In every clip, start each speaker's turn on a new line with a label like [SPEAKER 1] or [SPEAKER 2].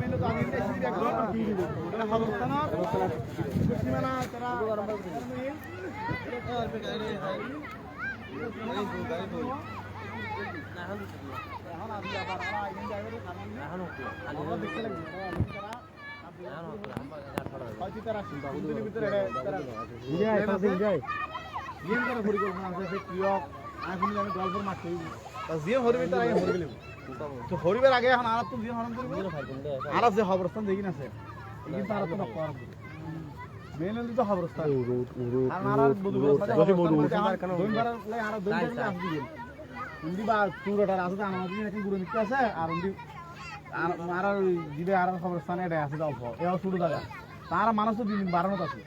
[SPEAKER 1] Menu তো আমি দেখি একদম এটা খবরস্থান সীমানা তারা এখন আমি আবার আইন যাইবে খালি এখন দেখতে লাগবে হয়তো তারা সুন্দরের ভিতরে তারা যায় গেম করা পরিকল্পনা আছে প্রিয় এখন আমি গল্পের মাঠ করি যে হরিবে তার আগে হরিবে তো হরিবের আগে এখন আর তো যে হরণ করবে আর যে খবরস্থান দেখি আছে কিন্তু আর তো নকর মেন হল তো খবরস্থান আর আর বদুবর সাথে দুইবার লাই আর দুইবার আসবি হিন্দি বা চুরটার আছে আমাদের এখানে গুরু মিত্র আছে আর হিন্দি আর দিবে আর খবরস্থান এটা আছে অল্প এও শুরু জায়গা তার মানুষ তো দিন বাড়ানো আছে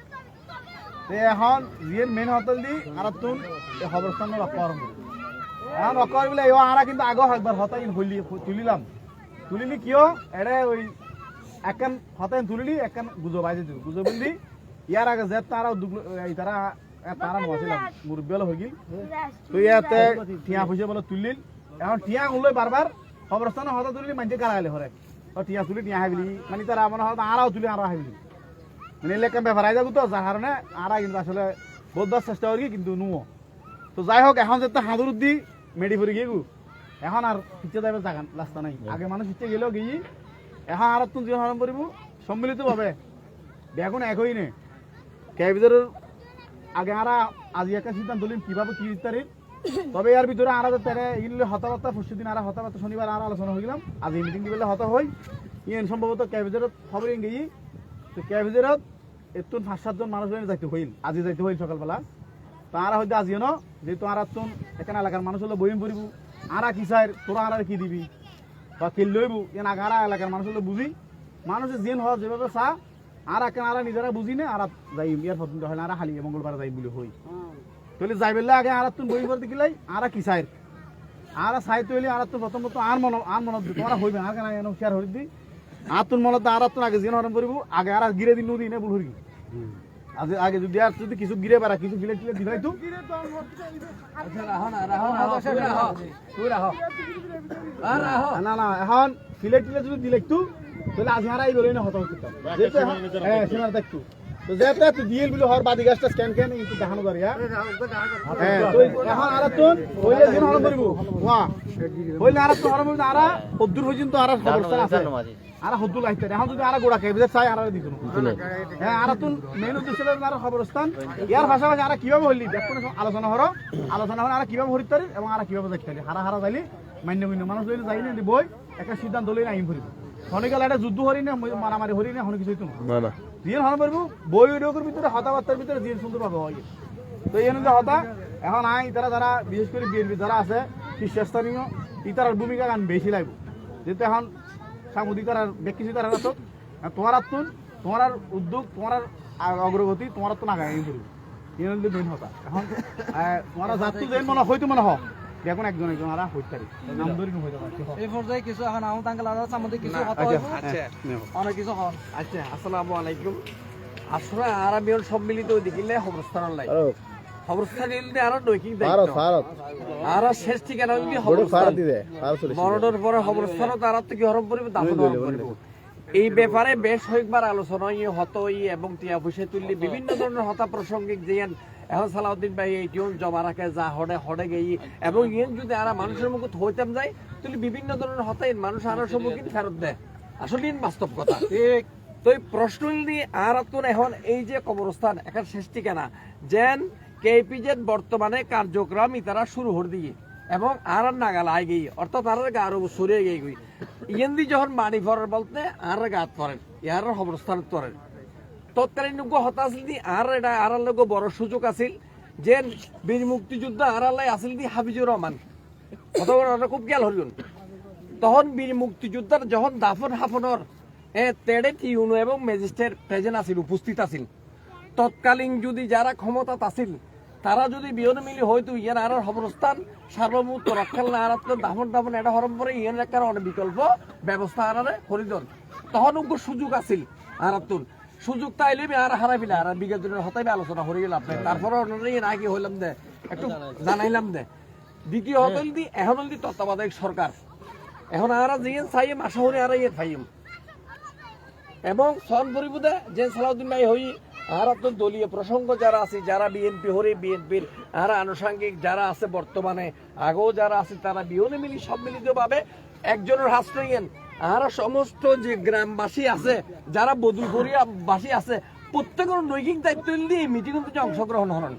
[SPEAKER 1] এখন যিয়ে মেন হোটেল দি আর তুন এই খবরস্থান লক্ষ্য আরম্ভ এখন লক্ষ্য বলে এও আরা কিন্তু আগে একবার হতাই হইলি তুলিলাম তুলিলি কিয় এটা ওই একখান হতাই তুলিলি একখান গুজব আইছে গুজব দি ইয়ার আগে যে তারা তারা তারা নছিলাম মুরব্বী হয়ে গিল তো ইয়াতে টিয়া পয়সা বলে তুলিল এখন টিয়া উল্লৈ বারবার খবরস্থান হতা তুলিলি মানুষে গালাগালি হরে টিয়া তুলি টিয়া হাইবলি মানে তারা মনে হয় আরাও তুলি আরা হাইবলি মানে এলাকা ব্যাপার আই যাবো তো যার কারণে আরা কিন্তু আসলে বোধবার চেষ্টা করি কিন্তু নুও তো যাই হোক এখন যেতে হাঁদুর দি মেডি ফুরি গিয়ে এখন আর পিছিয়ে যাবে জায়গা রাস্তা নাই আগে মানুষ পিছিয়ে গেলেও গিয়ে এখন আর তুমি জীবন আরম্ভ করিব সম্মিলিতভাবে দেখুন একই নে ক্যাবিজের আগে আরা আজি একটা সিদ্ধান্ত লিম কিভাবে কি তারিখ তবে এর ভিতরে আরা তারা এগুলো হতাবার্তা পরশু দিন আরা হতাবার্তা শনিবার আর আলোচনা হইলাম আজ এই মিটিং দিলে হতা হই ইয়েন সম্ভবত ক্যাবিজের খবর গিয়ে তো ক্যাবিজেরত এতুন 5-7 জন মানুষ যাইতে হইল আজি যাইতে হইল সকালবেলা তো আরা হয়তো আজিও ন যেহেতু আর তুন এখানে এলাকার মানুষ হলে বইম পড়িব আরা কি চাই তোরা আর কি দিবি বা খেল লইব এন আগারা এলাকার মানুষ হলে বুঝি মানুষের জেন হওয়া যেভাবে চা আর এখানে আর নিজেরা বুঝি না আর যাই ইয়ার পর্যন্ত হয় না আর হালি মঙ্গলবার যাই বলে হই তাহলে যাই বেলা আগে আর তুন বইম করতে গেলাই আর কি চাই আর চাই তৈলি আর তুন প্রথমত আর মনত তোমরা হইবে আর কেন এনে শেয়ার হরি দি আর তুন মনত আর তুন আগে জেন হরণ করিব আগে আর গিরে দিন নদী নে ভুল হরি আগে আগে যদি আর যদি কিছু গিরে পারা কিছু গিলে টিলে দিলাই তো আচ্ছা রাহো না তুই রাহো আর রাহো না না এখন ফিলে টিলে যদি দিলাই তো তাহলে আজ হারাই বলে না হতো হতো যেতে হ্যাঁ সীমা দেখতো তো যেতে তুই দিল বলে হর বাদি গাছটা স্ক্যান কেন কিন্তু দেখানো করি হ্যাঁ তুই এখন আর তুই হইলে দিন হরণ করিব ওয়া হইলে আর তুই হরণ করিব আর হদ্দুর পর্যন্ত আর খবরস্থান আছে আর হদ্দুর লাইতে এখন যদি আর গোড়া খাইবে চাই আর দিত হ্যাঁ আর তুই মেন উদ্দেশ্য আর খবরস্থান ইয়ার পাশাপাশি আর কিভাবে হইলি দেখো আলোচনা হলো আলোচনা হলে আর কিভাবে হরিত পারি এবং আর কিভাবে দেখতে পারি হারা হারা যাইলি মান্য মান্য মানুষ লইলে যাই না বই একটা সিদ্ধান্ত লইলে আইন ফুরিব শনিকাল একটা যুদ্ধ হরি না মারামারি হরি না কোনো কিছু হইতো না জিন হন পারবো বই ভিডিওর ভিতরে হতাবার্তার ভিতরে জিন সুন্দরভাবে হয় তো এই অনুযায়ী হতা এখন আই তারা যারা বিশেষ করে বিএনপি যারা আছে শীর্ষস্থানীয় ইতারার ভূমিকা গান বেশি লাগবে যেহেতু এখন সাংবাদিক তারা ব্যক্তি তারা তো তোমার তুন তোমার উদ্যোগ তোমার অগ্রগতি তোমার তো নাগাই করবে এই অনুযায়ী মেন হতা এখন তোমার যাত্রী যেন মনে হয়তো মনে হয় এখন একজন একজন আর হইতারি নাম ধরি ন হইতা এই পর্যায়ে কিছু এখন আম তাঙ্গাল আর সামনে কিছু কথা আচ্ছা অনেক কিছু হন আচ্ছা আসসালামু আলাইকুম আসলে আরবিয়ন সম্মিলিত দেখিলে খবরস্থান লাই খবরস্থান দিলে আর নৈকিক দায়িত্ব ভারত আর শেষ ঠিকানা যদি খবরস্থান দিবে মরণের পরে খবরস্থান তার থেকে হরম পরিবে দাফন করিব এই ব্যাপারে বেশ কয়েকবার আলোচনা হতই এবং টিয়া পয়সা তুললি বিভিন্ন ধরনের হতা প্রসঙ্গিক যেন এখন সালাউদ্দিন ভাই এইটিও জমা রাখে যা হডে হডে গেই এবং ইয়েন যদি আর মানুষের মুখ হইতাম যায় তাহলে বিভিন্ন ধরনের হতাই মানুষ আর সম্মুখীন ফেরত দেয় আসলে বাস্তব কথা ঠিক তো এই প্রশ্ন নিয়ে আর এখন এই যে কবরস্থান এখন শেষ ঠিকানা যেন কেপিজেড বর্তমানে কার্যক্রম তারা শুরু হয়ে দিয়ে এবং আর নাগাল আই গই অর্থাৎ আর আরো সরিয়ে গই গই ইয়েন্দি যখন মানি ফরার বলতে আর গাত করেন ইয়ার খবরস্থান করেন তৎকালীন হতা আসল দি আর এটা আর লোক বড় সুযোগ আছিল যে বীর মুক্তিযুদ্ধ আর আল্লাহ আসল দি হাফিজুর রহমান কথা খুব খেয়াল হরিণ তখন বীর মুক্তিযোদ্ধার যখন দাফন হাফনের তেড়ে টিউনো এবং ম্যাজিস্ট্রেট প্রেজেন্ট আছিল উপস্থিত আছিল তৎকালীন যদি যারা ক্ষমতাত আছিল তারা যদি বিয়ন মিলি হয়তো ইয়ার আর খবরস্থান সার্বভৌমত্ব রক্ষাল না আর দাফন এটা হরম পরে ইয়ার একটা অনেক বিকল্প ব্যবস্থা আর হরিদন তখন সুযোগ আছিল আর সুযোগ তাইলে আর হারাইলে আর বিগত দিনের হতাই আলোচনা হয়ে গেল আপনি তারপরে নাকি হইলাম দে একটু জানাইলাম দে দ্বিতীয় হতল দি এখন হল তত্ত্বাবধায়ক সরকার এখন আর যে চাই মাসা হলে আর ইয়ে ফাইম
[SPEAKER 2] এবং সন পরিবুদে যে সালাউদ্দিন ভাই হই আর তো দলীয় প্রসঙ্গ যারা আছে যারা বিএনপি হরে বিএনপির আর আনুষঙ্গিক যারা আছে বর্তমানে আগেও যারা আছে তারা বিহনে মিলি সব মিলিতভাবে একজনের হাত নিয়েন আর সমস্ত যে গ্রামবাসী আছে যারা বদুলপুরিয়া বাসী আছে প্রত্যেকের নৈতিক দায়িত্ব দিয়ে মিটিং যে অংশগ্রহণ হন।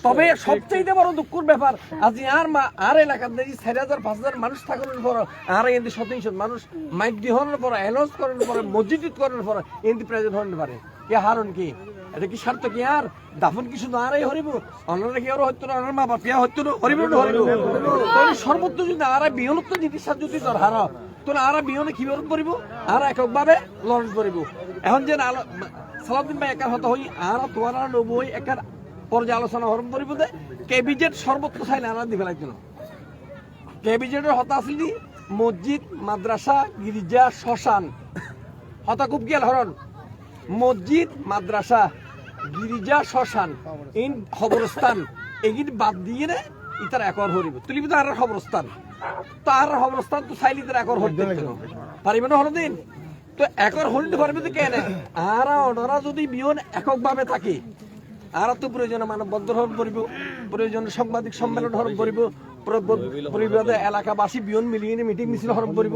[SPEAKER 2] তবে সবচেয়ে বড় দুঃখের ব্যাপার আজ আর এলাকার 4,000-5,000 মানুষ থাকার পর আর এমনি 27 মানুষ মাইক দিহনের পর অ্যানাউন্স করার পরে মসজিদ করার পর এমনি প্রেজেন্ট হতে পারে কে হারণ কি এটা কি স্বার্থ কি আর দাফন কি শুধু আরাই হরিব অন্যরা কি আর হইতো না মা বাপিয়া হইতো না হরিব না হরিব তাহলে সর্বত্র যদি আর বিহনত্ব জিনিসটা যদি তোর হার তোরা আর বিহনে কিভাবে করিব আর এককভাবে লড়ন করিব এখন যে সালাউদ্দিন ভাই একার হতে হই আর তোমার নবই একার পর্যালোচনা হরণ করিব দে কেবিজেট সর্বত্র চাইলে আর দি ফেলাইতো না কেবিজেটের হতা আসলি মসজিদ মাদ্রাসা গির্জা শ্মশান হতা খুব গেল হরণ মসজিদ মাদ্রাসা গির্জা শ্মশান ইন খবরস্থান এগিয়ে বাদ দিয়ে নে ইতার একর হরিব তুলিবি তো আর খবরস্থান তো আর খবরস্থান তো চাইলি তার একর হরিতে পারিবে না হরদিন তো একর হরিতে পারবে তো কেন আর ওনারা যদি বিহন এককভাবে থাকে আর তো প্রয়োজনে মানববন্ধন হরণ করিব প্রয়োজনে সাংবাদিক সম্মেলন হরণ করিব পরিবারে এলাকাবাসী বিহন মিলিয়ে মিটিং মিছিল হরণ করিব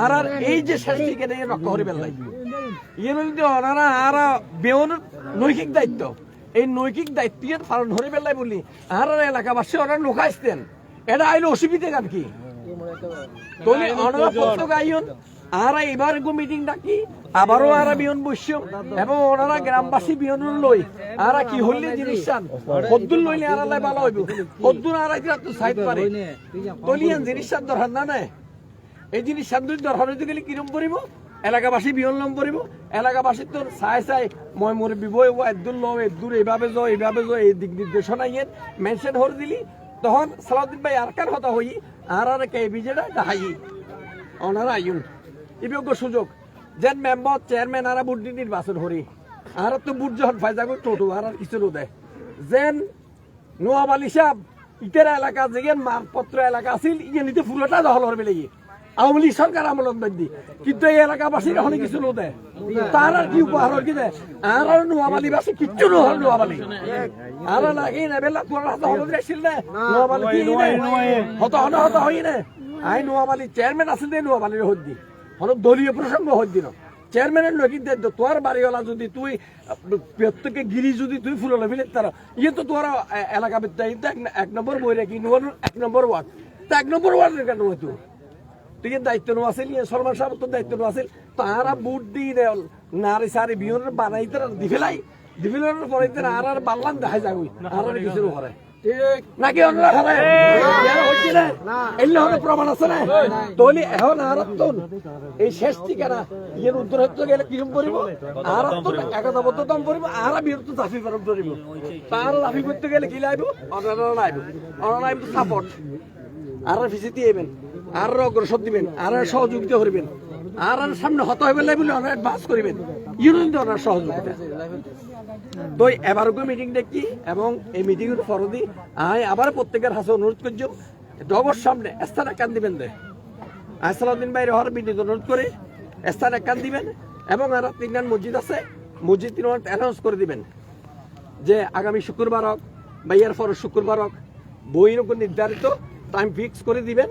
[SPEAKER 2] আর এই যে শেষ দিকে রক্ষা করি বেলাই ইয়ে যদি ওনারা আর বিহনের নৈতিক দায়িত্ব এই নৈতিক দায়িত্বের পালন ধরে বেলাই বলি আর এলাকাবাসী ওনারা লোক আসতেন এটা আইলে অসুবিধা কার কি তলি ওনারা প্রত্যেক আইন আর এবার মিটিং ডাকি আবারও আর বিহন বসছ এবং ওনারা গ্রামবাসী বিহন লই আর কি হইলে জিনিস চান হদ্দুর লইলে আর ভালো হইব হদ্দুর আর তো সাইড পারে তলিয়ান জিনিস চান দরকার না নাই এই জিনিস চান দরকার হইতে গেলে কিরম করিব এলাকাবাসী বিহন লম করিব এলাকাবাসী তো চাই মই মরে বিব এদুর লো এদুর এইভাবে যাও এই দিক নির্দেশনা ইয়ে মেনশন হর দিলি তখন সালাউদ্দিন ভাই আর কার কথা হই আর কে বিজেডা ডাহাই ওনারা আইন যোগ্য সুযোগ যেন মেম্বার চেয়ারম্যান আর বুট নির্বাচন করি আর তো বুট যখন ফায়দা করে টোটো আর কিছু দেয় যেন নোয়াব আলী সাহেব ইটার এলাকা যেন মানপত্র এলাকা আছিল ইয়ে নিতে পুরোটা দখল করবে লেগে আওয়ামী লীগ সরকার আমলত বাদি কিন্তু এই এলাকাবাসীর এখন কিছু দেয় তার আর কি উপহার কি দেয় আর নোয়াব আলীবাসী কিচ্ছু নহল নোয়াব আলী আর লাগে না বেলা তোর হাতে হল আসছিল না নোয়াব আলী কি হত হই না আই নোয়াব আলী চেয়ারম্যান আছিল দে নোয়াব আলীর হদ্দি হলো দলীয় প্রসঙ্গ হদ্দি না চেয়ারম্যানের নকি দে তোর বাড়িওয়ালা যদি তুই প্রত্যেকে গিরি যদি তুই ফুল ফেলে তারা ইয়ে তো তোর এলাকা বিদ্যায়িত 1 নম্বর বই রেখি 1 নম্বর ওয়ার্ড তা 1 নম্বর ওয়ার্ডের কেন হইতো তুই দায়িত্ব নেওয়া আছিল সলমান সাহেব তোর দায়িত্ব নেওয়া আছিল তারা বুট দিয়ে দেয় নারী সারি বিহনের বানাই তারা দি ফেলার পরে আর বাল্লান দেখা যাবই আর কিছু করে নাকি অন্যরা হারায় হচ্ছে না এলে হবে প্রমাণ আছে না তলি এখন আর এই শেষ ঠিকানা ইয়ের উত্তর হতে গেলে কিরম করিব আর একতাবদ্ধতম করিব আর বিরত দাফি পালন করিব তার দাফি করতে গেলে কি লাইব অনারা তো সাপোর্ট আর ফিসি দিবেন আর অগ্রসর দিবেন আর সহযোগিতা করবেন আর সামনে হত হইবে বলে অনেক বাস করিবেন ইউনিয়ন ওনার সহযোগিতা তো এবার মিটিং দেখি এবং এই মিটিং এর ফরদি আবার প্রত্যেকের হাতে অনুরোধ করছো ডগর সামনে স্থান একান দিবেন দে সালাউদ্দিন ভাই হওয়ার বিনীত অনুরোধ করে স্থান একান দিবেন এবং আর 3 মসজিদ আছে মসজিদ 3 অ্যানাউন্স করে দিবেন যে আগামী শুক্রবার হোক বা এর পরের শুক্রবার হোক বইয়ের উপর নির্ধারিত টাইম ফিক্স করে দিবেন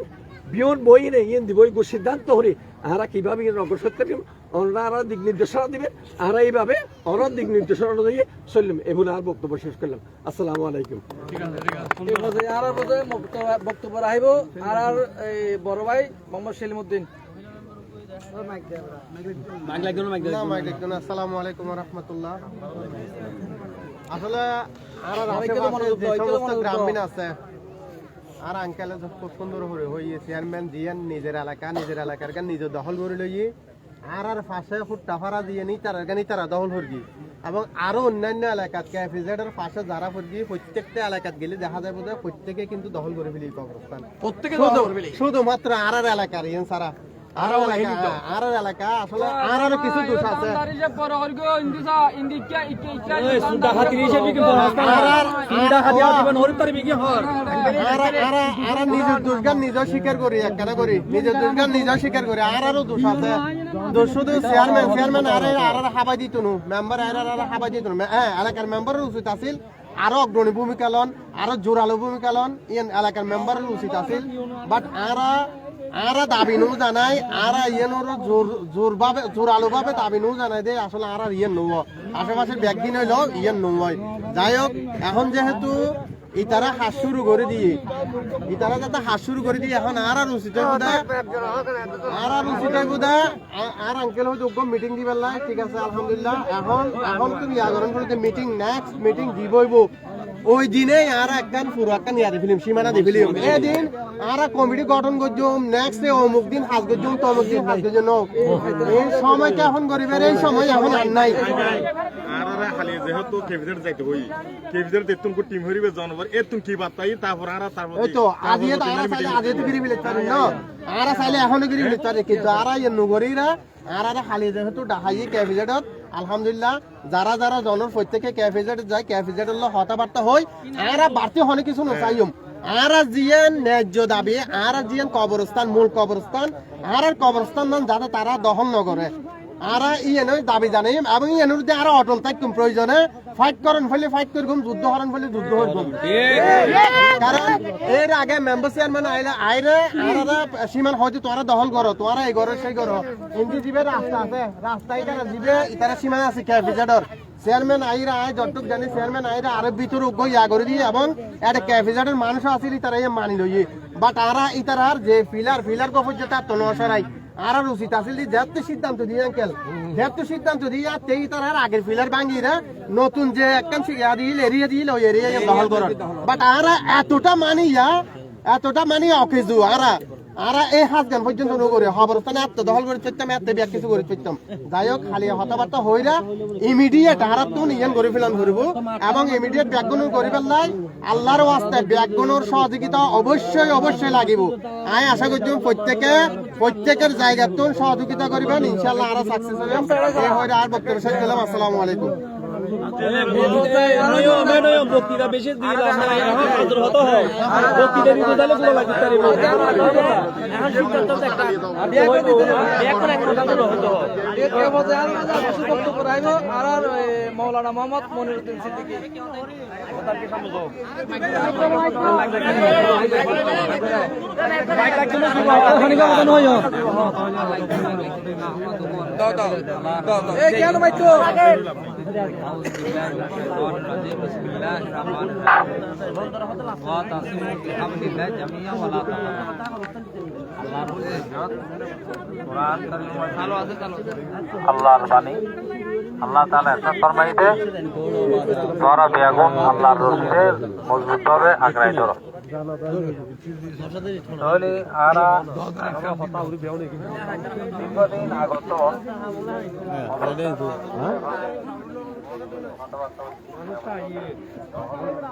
[SPEAKER 2] বিয়ন বই নেই ইয়ে দিব সিদ্ধান্ত হরি আমরা কিভাবে অগ্রসর করি ওনারা দিক নির্দেশনা দিবেন আর এইভাবে ওনার দিক নির্দেশনা দিয়ে চললাম এগুলো আর বক্তব্য শেষ করলাম। আসসালামু আলাইকুম।
[SPEAKER 3] আর বক্তব্য রাখব আর বড় ভাই মোহাম্মদ সেলিমউদ্দিন।
[SPEAKER 1] আসসালামু আলাইকুম ওয়া রাহমাতুল্লাহ। আসলে গ্রামীণ আছে আর আঙ্কেলে খুব সুন্দর করে হইয়ে চেয়ারম্যান দিয়ে নিজের এলাকার গান নিজের দখল করে লইয়ে আর পাশে ফুট্টাফারা দিয়ে তারা দখল করবি এবং আরো অন্যান্য এলাকাত ক্যাফিজেডের পাশে যারা করবি প্রত্যেকটা এলাকাত গেলে দেখা যাবে যে প্রত্যেকে কিন্তু দখল করে ফেলি কবরস্থান শুধুমাত্র আর এলাকার ইয়েন সারা আর এলাকা আসলে আর কিছু দোষ আছে নিজের দুষ্গান নিজেও স্বীকার করি নিজের দুষ্গান নিজেও স্বীকার করি আর আরো দোষ আছে
[SPEAKER 4] শুধু চেয়ারম্যান আর হাবাই দিত মেম্বার আর হাবাই দিত হ্যাঁ এলাকার মেম্বারের উচিত আছিল আরো অগ্রণী ভূমিকা লন আরো জোরালো ভূমিকা লন ইয়ান এলাকার মেম্বারের উচিত আছিল বাট আরা দাবি নু জানাই আরা ইয়ানোর জোরালো ভাবে দাবি নু জানাই দে আসলে আর ইয়ান নব আশেপাশে ব্যাগদিন হইল ইয়ান নয় যাই হোক এখন যেহেতু ইতারা হাস শুরু করে দিয়ে ইতারা যাতে হাস শুরু করে দিয়ে এখন আর উচিত আর আঙ্কেল হয়তো মিটিং দিবেন না ঠিক আছে আলহামদুলিল্লাহ এখন তুমি আগরণ করে মিটিং নেক্সট মিটিং দিবইব ওই দিনে আর একখান পুরো একখান ইয়াদি ফিল্ম সীমানা দি ফিল্ম এদিন আর কমিটি গঠন করছুম নেক্সট অমুক দিন হাজ করছুম তমুক দিন হাজ করছুম এই সময়টা এখন গরিবের এই সময় এখন আর নাই
[SPEAKER 1] আরা খালি যেহেতু কেভিজেট যাইতে হই কেভিজেট তেতুন কো টিম হরিবে জনবর এতুন কি বাতাই তারপর আরা তারপর
[SPEAKER 4] এই তো আজিয়ে তো আরা চাইলে আজিয়ে তো গরিব লিখতে পারি না আরা চাইলে এখনো গরিব লিখতে পারি কিন্তু আরা ইয়ে নগরীরা আর খালি যেহেতু ডাহাই ক্যাফেজেটত আলহামদুলিল্লাহ যারা যারা জনের প্রত্যেকে ক্যাফেজেট যায় ক্যাফেজেটের কথাবার্তা হয় আরা বাড়তি হনে কিছু নচাইম আর জিয়ান ন্যায্য দাবি আর জিয়ান কবরস্থান মূল কবরস্থান আর কবরস্থান মান যাতে তারা দখল নকরে আর ইয়েনই দাবি জানাই এবং ইয়েনুর যে আর অটল থাকুম প্রয়োজনে ফাইট করেন ফেলে ফাইট করগুম যুদ্ধ করেন ফেলে যুদ্ধ করগুম কারণ এর আগে মেম্বার চেয়ারম্যান আইরে আর সীমান হয়তো তোরা দখল করো তোরা এই করো সেই করো ইন্দি জিবে রাস্তা আছে রাস্তা এখানে জিবে ইতারা সীমানা আছে ক্যাফেজেটর চেয়ারম্যান আইরা আয় যতটুক জানি চেয়ারম্যান আইরা আরো ভিতরে ইয়া করে দিয়ে এবং একটা ক্যাফেজেটের মানুষ আসিল ইতারা মানি লইয়ে বাট আরা ইতারার যে ফিলার গফর তার তো নসরাই আর উচিত আছিল যেহেতু সিদ্ধান্ত দিয়ে আঙ্কেল যেহেতু সিদ্ধান্ত দিয়ে তেই তার আগের ফিলার ভাঙিরা নতুন যে একখান এরিয়া দিল ওই এরিয়া দখল করার বাট আর এতটা মানি অকেজু আর এই হাত গান পর্যন্ত নগরে খবরস্থানে এত দখল করে চলতাম এত ব্যাগ কিছু করে চলতাম যাই হোক খালি হতাবার্তা হইরা ইমিডিয়েট হারাত তো নিয়ন করে ফেলান করব এবং ইমিডিয়েট ব্যাগগুণ করে ফেললাই আল্লাহর ওয়াস্তে ব্যাগগুণের সহযোগিতা অবশ্যই লাগিব আই আশা করছি প্রত্যেকের জায়গাতে সহযোগিতা করবেন ইনশাআল্লাহ আর সাকসেস হবেন এই হইরা আর বক্তব্য শেষ করলাম আসসালামু আলাইকুম
[SPEAKER 3] বক্তৃতা বেশি দিলাম না এখন আদর হতে হয় বক্তৃতা দিতে তাহলে ভালো লাগতে পারে এখন সিদ্ধান্ত একটা ব্যাক করে একটা আদর হতে হয় এই বজে আর কিছু বক্তব্য রাইব আর মাওলানা মোহাম্মদ মনিরউদ্দিন সিদ্দিকী কথা কি সমঝো মাইক রাখতে না ওখানে কথা নয় দাও এই কেন মাইক তো
[SPEAKER 5] আল্লাহর বাণী আল্লাহ তাআলা ইরশাদ ফরমাইতে তোরা বেগুন আল্লাহর রসুলে মজবুত ভাবে আঁকড়াই ধরো তাহলে আরা কথা উড়ি বেও নাকি দীর্ঘদিন আগত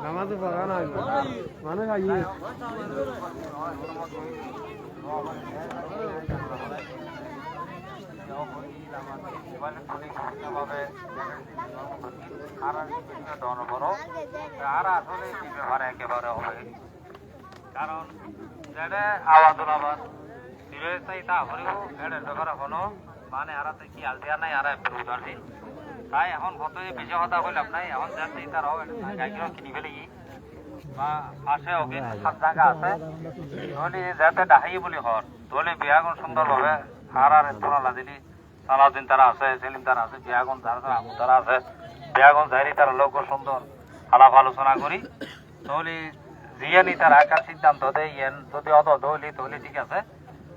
[SPEAKER 4] নামাজ পড়া না মানুষ আইয়ে
[SPEAKER 5] কারণ যেটা আওয়াজ আবার ফিরে চাই তা করিব এটার ব্যাপারে কোনো মানে আরাতে কি আলদিয়া নাই আর উদাহরণ তাই এখন কত বেশি কথা বললাম নাই এখন যাচ্ছি তারাও গাইগুলো কিনি ফেলে বা পাশে ওকে সব জায়গা আছে ধলি যাতে ডাহাই বলি হর ধলি বিয়াগুন সুন্দরভাবে আর তোলা দিলি সালাউদ্দিন তারা আছে সেলিম তারা আছে বিয়াগুন যারা আমু তারা আছে বিয়াগুন জারি তারা লোক সুন্দর আলাপ আলোচনা করি ধলি জিয়ানি তার আকার সিদ্ধান্ত দেয় যদি অত ধলি ধলি ঠিক আছে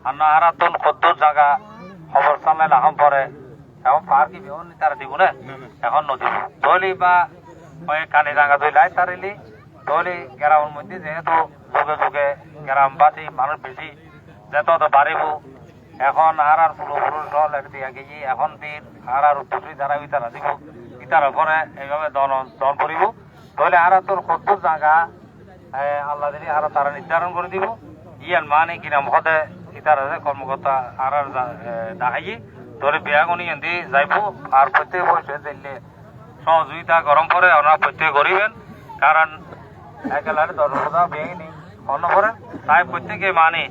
[SPEAKER 5] আর না আর তোন কদ্দুর জায়গা খবর সামনে লাগাম পরে এখন পার কি বিহন তারা দিব না এখন নদীব ধলি বা কানি জায়গা ধইলাই তারিলি ধলি গ্রামের মধ্যে যেহেতু যুগে যুগে গ্রামবাসী মানুষ বেশি যেত তো বাড়িব এখন আর পুরোপুরুষ হল একদিকে গিয়ে এখন দিন আর উত্তরী যারা ইতারা দিব ইতার উপরে এইভাবে দন করিব তাহলে আর তোর কত জায়গা আল্লাহ দিলি আর তারা নির্ধারণ করে দিব ইয়ান মানে কিরাম হতে ইতার কর্মকর্তা আর দেখাই তাহলে বিয়াগুনি এনে যাইব আর প্রত্যেক বয়সে দিলে সহযোগিতা গরম করে ওনারা প্রত্যেক করিবেন কারণ একেবারে দরজা বিয়াগিনি অন্য করেন তাই প্রত্যেকে মানে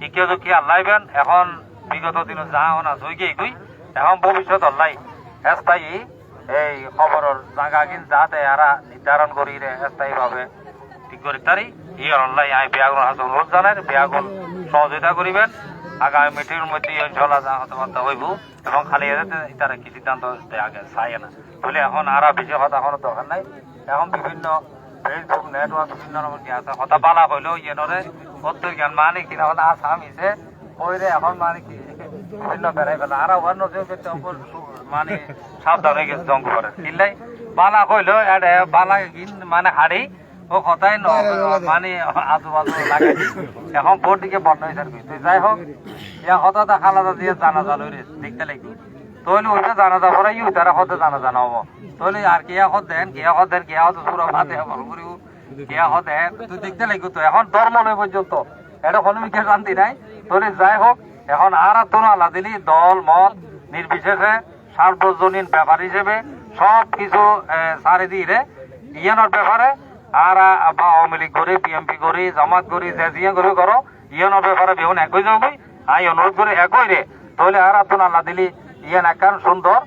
[SPEAKER 5] ইকে দুঃখী আল্লাহবেন এখন বিগত দিন যা অনা জয়গেই গই এখন ভবিষ্যৎ হল্লাই স্থায়ী এই খবরের জায়গা কিন যাতে এরা নির্ধারণ করি স্থায়ীভাবে ঠিক করি তারি ই হল্লাই আই বিয়াগুন হাতে অনুরোধ জানাই বিয়াগুন সহযোগিতা করিবেন আগামী মিটিংয়ের মধ্যে ইনশাল্লাহ কথাবার্তা হইব এবং খালি তারা কি সিদ্ধান্ত আগে চাই না বলে এখন আর বেশি কথা কোনো দরকার নাই এখন বিভিন্ন ফেসবুক নেটওয়ার্ক বিভিন্ন রকম কি আছে কথা বালা হইলেও ইয়েনরে সত্যের জ্ঞান মানে কিনা হলে আসাম ইসে ওইরে এখন মানে কি বিভিন্ন বেড়াই ফেলা আর অন্য মানে সাবধান হয়ে গেছে জঙ্গ করে কিনলাই বালা হইলেও এটা বালা মানে হাড়ি ও কথাই মানে আজুবাজু লাগে এখন বোর দিকে বন্ধ হয়েছে আর কি তুই যাই হোক ইয়া হঠাৎ খালাদা দিয়ে জানাজা লই দেখতে লাগবে তৈলে ওইটা জানাজা পরে ইউ তারা হতে জানাজা হবো তৈলে আর কেয়া হত দেন কেয়া হতে পুরো ভাতে ভালো করিও কেয়া হত দেন তুই দেখতে লাগবে তো এখন ধর্ম নয় পর্যন্ত এটা কোনো মিকে শান্তি নাই তৈলে যাই হোক এখন আর তোর আল্লাহ দিলি দল মত নির্বিশেষে সার্বজনীন ব্যাপার হিসেবে সব কিছু সারি দিয়ে ইয়ানোর ব্যাপারে আর আওয়ামী লীগ করি বিএমপি করি জামাত করি যে জিয়া করে করো ইয়ানোর ব্যাপারে বেহন একই যাবি আই অনুরোধ করে একই রে তাহলে আর আপনার আল্লাহ দিলি ইয়ান একান সুন্দর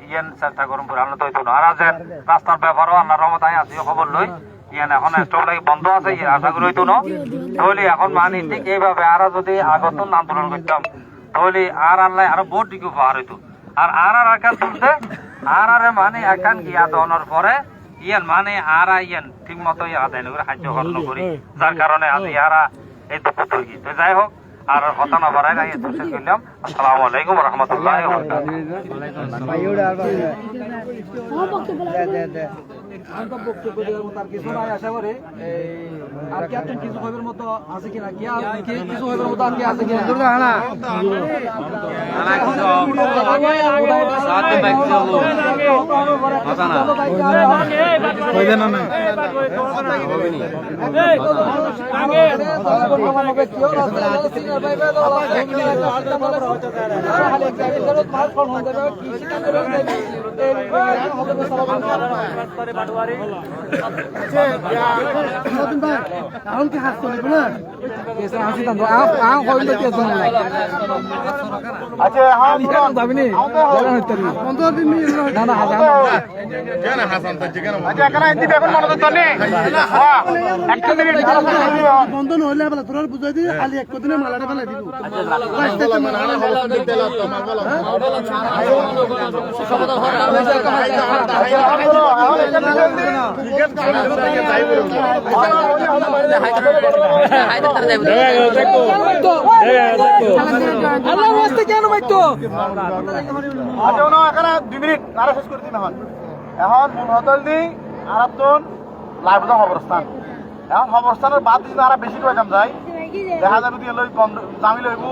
[SPEAKER 5] ইয়ান চেষ্টা করুন আমরা তো আর যে রাস্তার ব্যাপারও আল্লাহ রহমত আই আসি খবর লই ইয়ান এখন স্টপ লাগি বন্ধ আছে আশা করি হইতো না তাহলে এখন মানে ঠিক এইভাবে আর যদি আগত আন্দোলন করতাম তাহলে আর আল্লাহ আরো বহুত দিকে উপহার হইতো আর একান তুলতে আর মানে একান গিয়া দনের পরে ইয়ান মানে আরা ইয়ান ঠিক মতো আদায় করে সাহায্য করানো করি যার কারণে আজ ইয়ারা এই দুঃখ তৈরি তো যাই হোক আর হতা না বাড়াই না শেষ করলাম আসসালামু আলাইকুম রহমতুল্লাহ
[SPEAKER 3] বক্তব্য দেওয়ার মতো আর কিছু নাই আশা করে আর কি আপনার কিছু হইবার মতো আছে কিনা কিছু হইবার মতো আর কি আছে কিনা এখন কি হাসতে হবে না
[SPEAKER 1] আচ্ছা
[SPEAKER 3] যাবিনি 15 দিন না না
[SPEAKER 1] আচ্ছা এখানে দিবে এখন মনে তো নেই একটা মিনিট
[SPEAKER 3] বন্ধ নহলে বলে তোর বুঝাই দিই খালি এক দিনে মালাটা ফেলাই দিব কেন বাইতো
[SPEAKER 1] আচ্ছা এখানে 2 মিনিট আর শেষ করে দিন এখন মূল হতল নেই আর আপন লাইভ খবরস্থান এখন খবরস্থানের বাদ যদি আর বেশি করে যাম যায় দেখা যাবে তুই লই জামি লইব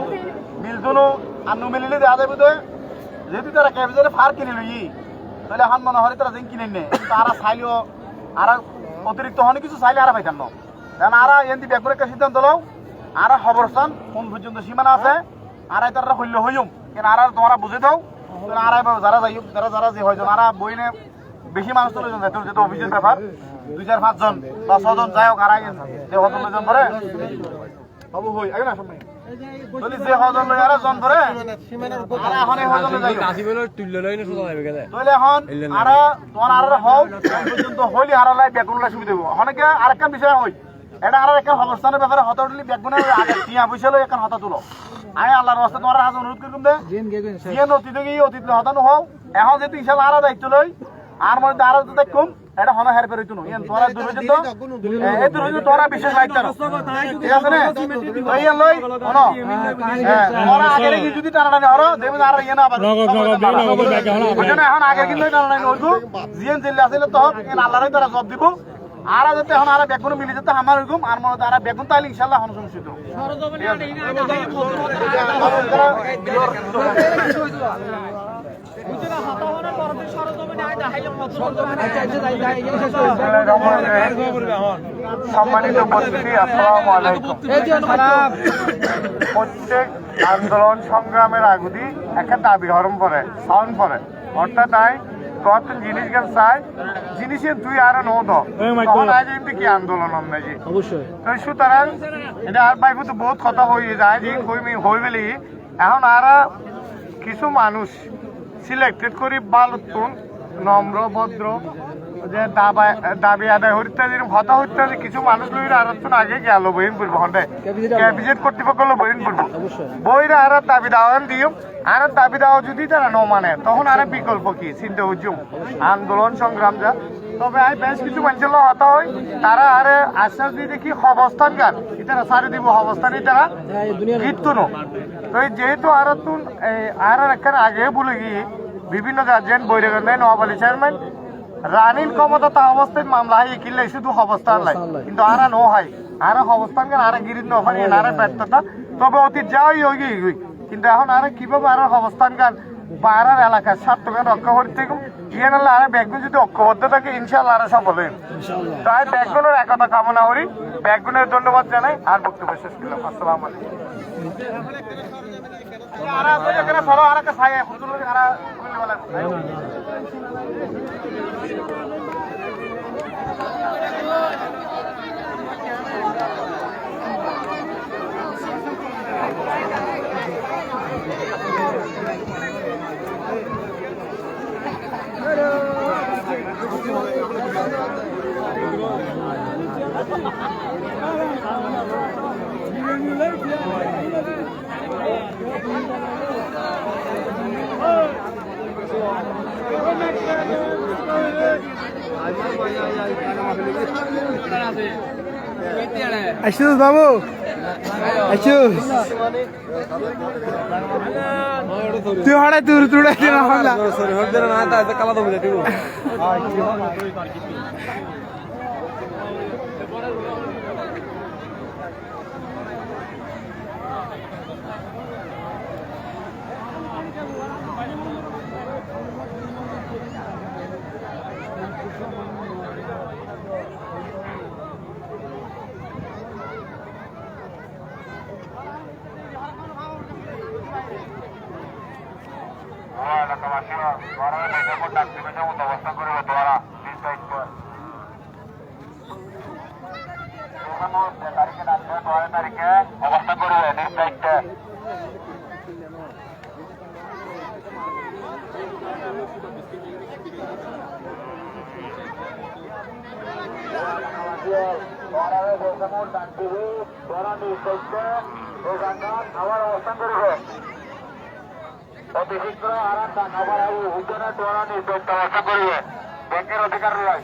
[SPEAKER 1] মিলজনও আর নুমিলিলে দেখা যাবে তো যেহেতু তারা ক্যাপিটালে ফার কিনে লই তাহলে এখন মনে হয় তারা যেন কিনে নে তারা চাইলেও আর অতিরিক্ত অনেক কিছু চাইলে আর পাইতাম না কারণ আর এনটি ব্যাপারে একটা সিদ্ধান্ত লও আর খবরস্থান কোন পর্যন্ত সীমানা আছে আর তারা হইলে হইম কেন আর তোমরা বুঝে দাও আর যারা যাই যারা যে হয়তো আর বইনে বেশি মানুষ চলে যান যেহেতু অফিসের ব্যাপার 2-4-5 জন বা 6 জন যাই হোক আর যে হজন জন ধরে হবু হই আগে না সামনে যদি যে হজন লই আর জন ধরে আর এখন এই হজন যাই কাশিবেলো তুললে লই না সোজা যাবে গেলে তাহলে এখন আর তোমার আর হও পর্যন্ত হইলি আর লাই বেগুনলা সুবিধা দেব অনেকে আরেকটা বিষয় হই এটা আর একটা অবস্থানের ব্যাপারে হতা উঠলি বেগুনের আগে টিয়া পয়সা লই এখন হতা তুলো আমি আল্লাহর রাস্তা তোমার হাতে অনুরোধ করুম দে জিন অতীত গিয়ে অতীত হতানো হও এখন যেহেতু ইনশাআল্লাহ আর দায়িত্ব লই আর মধ্যে আর তো দেখুম এটা হন হের পেরিত নো ইয়ান তোরা দূর হইতো এই দূর হইতো তোরা বিশেষ দায়িত্ব ঠিক আছে না ওই লই হনো তোরা আগে কি যদি টানাটানি হরো দেবে আর ইয়া না আবার বুঝনা এখন আগে কিন্তু টানাটানি হইতো জিএন জিল্লা আছে তো ইন আল্লাহরই তোরা জব দিব আর যেতে এখন আর বেগুন মিলি যেতে আমার এরকম আর মনে আর বেগুন তাইলে ইনশাআল্লাহ হন সমস্যা তো সম্মানিত উপস্থিতি আসসালামু আলাইকুম প্রত্যেক আন্দোলন সংগ্রামের আগুদি একটা দাবি হরম পরে সাউন্ড পরে অর্থাৎ তাই কত জিনিস গেল চাই জিনিসের তুই আর নৌদ তখন আজ এমনি কি আন্দোলন নাকি অবশ্যই সুতরাং এটা আর বাইবু তো বহুত কথা হয়ে যায় যে হই বেলি এখন আরা কিছু মানুষ সিলেক্টেড করি বালুতুন নম্র ভদ্র যে দাবি আদায় হইতে হতা হইতে কিছু মানুষ লইরা আর আগে গেল বইন পড়বো হন্ডে ক্যাবিনেট কর্তৃপক্ষ বইন পড়বো বইরা আর দাবি দাওয়ান দিও আর দাবি দেওয়া যদি তারা ন মানে তখন আর বিকল্প কি চিন্তা হচ্ছুম আন্দোলন সংগ্রাম যা তবে আই বেশ কিছু মানুষের হতা হয় তারা আর আশ্বাস দিয়ে দেখি অবস্থান গান তারা সারি দিব অবস্থানে তারা কীর্তন তো যেহেতু আর তুন আর একখানে আগে বলে গিয়ে বিভিন্ন গার্জেন বৈরাগন্ধায় নবাবালি চেয়ারম্যান রানিন ক্ষমতা তা অবস্থায় মামলা হয় কিনলে শুধু অবস্থান লাই কিন্তু আর ন হয় আর অবস্থান গান আর গিরিত নফানি আর ব্যর্থতা তবে অতীত যাওয়াই হই কিন্তু এখন আর কিভাবে আর অবস্থান গান বা আর এলাকার স্বার্থগান রক্ষা করতে ইয়ে নাহলে আর ব্যাগগুন যদি ঐক্যবদ্ধ থাকে ইনশাল্লাহ আর সফল হইম তাই ব্যাগগুনের একতা কামনা করি ব্যাগগুনের ধন্যবাদ জানাই আর বক্তব্য শেষ করলাম আসসালামু আলাইকুম
[SPEAKER 4] আশুস বাবু আশুস তুই হড়াই তুই তুড়াই দিন হামলা সরি হড় দেনা না তা কালা দবো দিব
[SPEAKER 5] এলাকাবাসী ডাক দিবে অবস্থান করবে তোরা দায়িত্ব তারিখে ডাকবে 12 তারিখে অবস্থান করবে নিজ দায়িত্বে আবার অবস্থান করবে অতি শীঘ্র আরাম দান আবার উদ্যানের দ্বারা নির্দেশ ব্যবস্থা করবে ব্যাংকের অধিকার রয়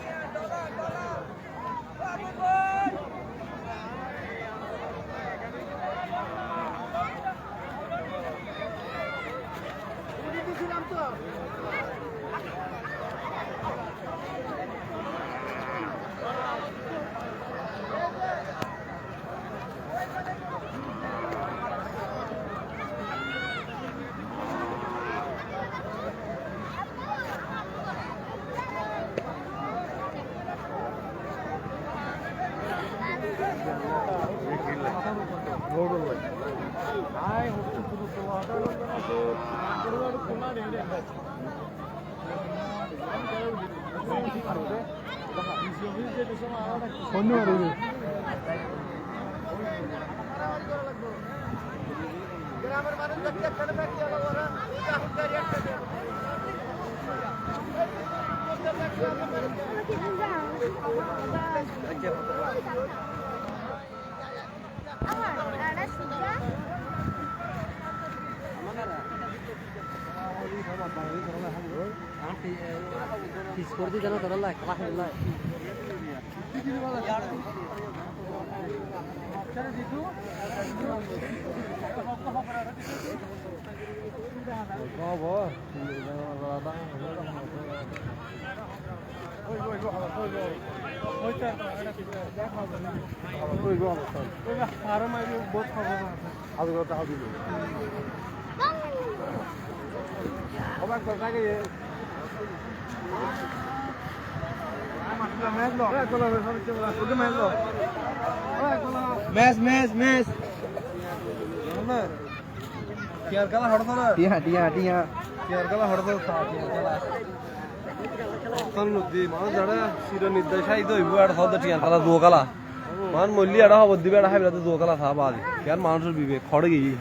[SPEAKER 3] মানুষের বিবেক খড়ে গিয়ে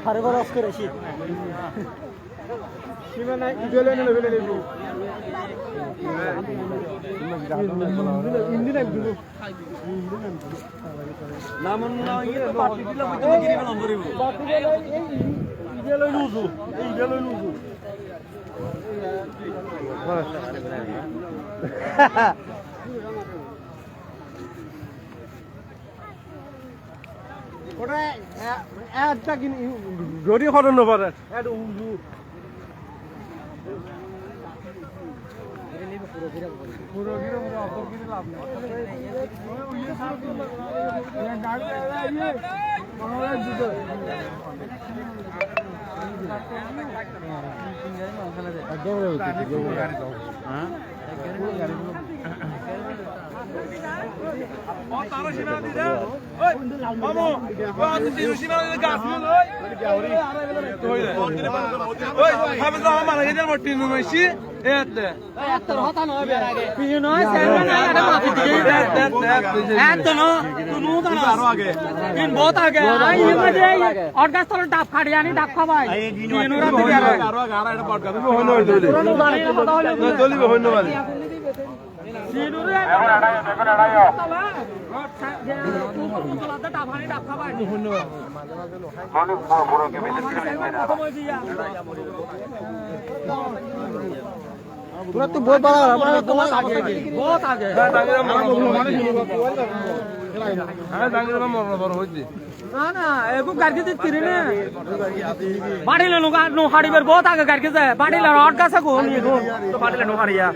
[SPEAKER 3] হারে বড় আজকে রশিদ
[SPEAKER 1] সীমানা ইডলে নেলে নেব ইন্দিরা দিল
[SPEAKER 3] নামন না ইয়ে তো পার্টি দিল কইতে গিরি গেলাম করিব
[SPEAKER 1] পার্টি গেল এই ইডলে লুজু এই ইডলে লুজু ওটা একটা কিনি গড়ি খরচ নপারে এট উজু পুরো গিরে পুরো অপর গিরে লাভ নেই
[SPEAKER 3] ডাব খাড়ি আনি ডাব খাবাই
[SPEAKER 4] তোরা তো বহুত বড় তোমার আগে
[SPEAKER 3] বহুত আগে না না এগু গাড়ি দিতে রে বাড়িলে নো হাড়িবার বহুত আগে গাড়ি যায় বাড়িলে রড গাছে গো নি গো তো বাড়িলে নো হাড়িয়া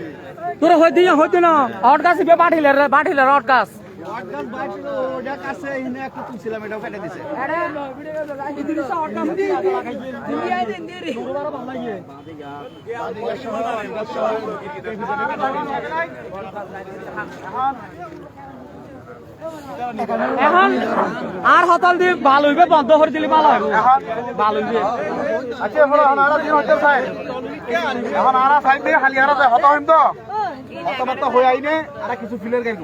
[SPEAKER 3] তোরা হইতি না রড গাছে বে বাড়িলে রড গাছ
[SPEAKER 1] আটগান বাইছিল ওটা কাছে ইনে একটা তুলছিলাম এটাও কেটে দিছে
[SPEAKER 3] আরে ভিডিও রড গাছ দি দিয়াই দেন দি রে বড় ভালো লাগে এখন আর হতল দি ভালো হইবে বন্ধ করে দিলে ভালো হবে ভালো হইবে
[SPEAKER 1] আচ্ছা এখন আরা দিন হতে চাই এখন আরা সাইড দিয়ে খালি আরা হত হইম তো হত হই আইনে আরা কিছু ফিলের গাইব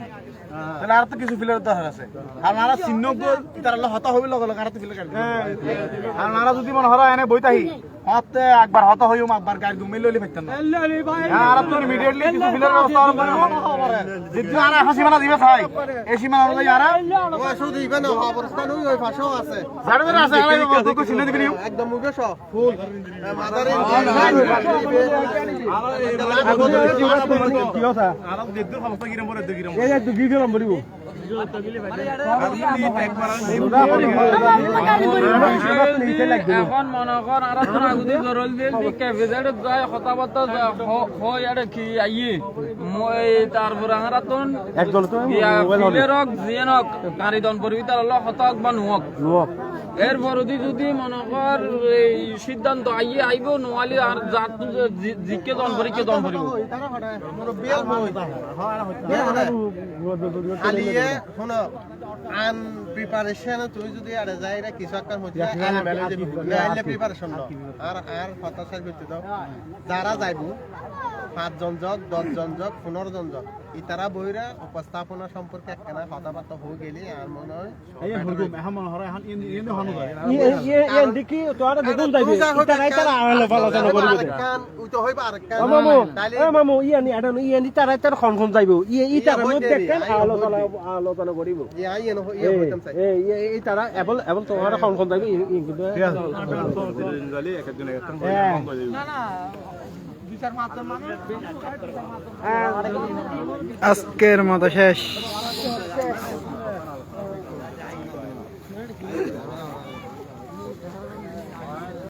[SPEAKER 1] তাহলে আর তো কিছু ফিলের দরকার আছে আর আরা চিহ্ন গল তার হত হইবে লগ লগ আর তো ফিলের গাইব আর আরা যদি মন হরা এনে বইতাহি হতে একবার হত হইম একবার গাইব মিললি পাইতাম না আর তো ইমিডিয়েটলি কিছু ফিলের ব্যবস্থা করব যদি আরা হাসিমানা দিবে চাই এই সীমানা অনুযায়ী আরা
[SPEAKER 4] ও শুধু ইভেন অবস্থান ওই পাশেও আছে
[SPEAKER 1] জাড়ে আছে আরা কত চিহ্ন দিবি
[SPEAKER 4] একদম মুখে সব ফুল মাদারে
[SPEAKER 3] এখন মনে কর আর আগুদি গরল দিল ক্যাফেজেড যায় কথাবার্তা হয় আর কি আইয়ে মই তারপর আর তোন
[SPEAKER 1] একদল তো
[SPEAKER 3] ফিলেরক জিয়েনক কারিদন পরিবি তার হলো হতক বা নুয়ক এরপর যদি মনে কর এই সিদ্ধান্ত আইয়ে আইব নোয়ালি আর জাত জিকে জন পরিকে জন পরিব
[SPEAKER 4] আলিয়ে শোনো আন প্রিপারেশন তুই যদি আর যাই রে কিছু একটা হচ্ছে আইলে প্রিপারেশন আর কথা সাইড করতে দাও যারা যাইবো 5 জন যোগ 10 জন যোগ 15 জন যোগ ইতারা বইরা উপস্থাপনা সম্পর্কে একখানা কথাবার্তা হয়ে গেলে আর মনে হয়
[SPEAKER 1] এই হলগো মেহমান হরা এখন ইন হনো যায়
[SPEAKER 4] এই দেখি তোরা দেখুন যাইবে ইতারা ইতারা আলোচনা করিবে কান উই তো হইবা আর কান
[SPEAKER 3] মামু ইয়ানি আডানো ইয়ানি তারা তার খন যাইব ইতারা মধ্যে কেন আলোচনা করিব
[SPEAKER 4] ইয়া ইয়ে হইতাম চাই
[SPEAKER 3] এই তারা এবল তোমার খন যাইব না না
[SPEAKER 1] আজকের মতো শেষ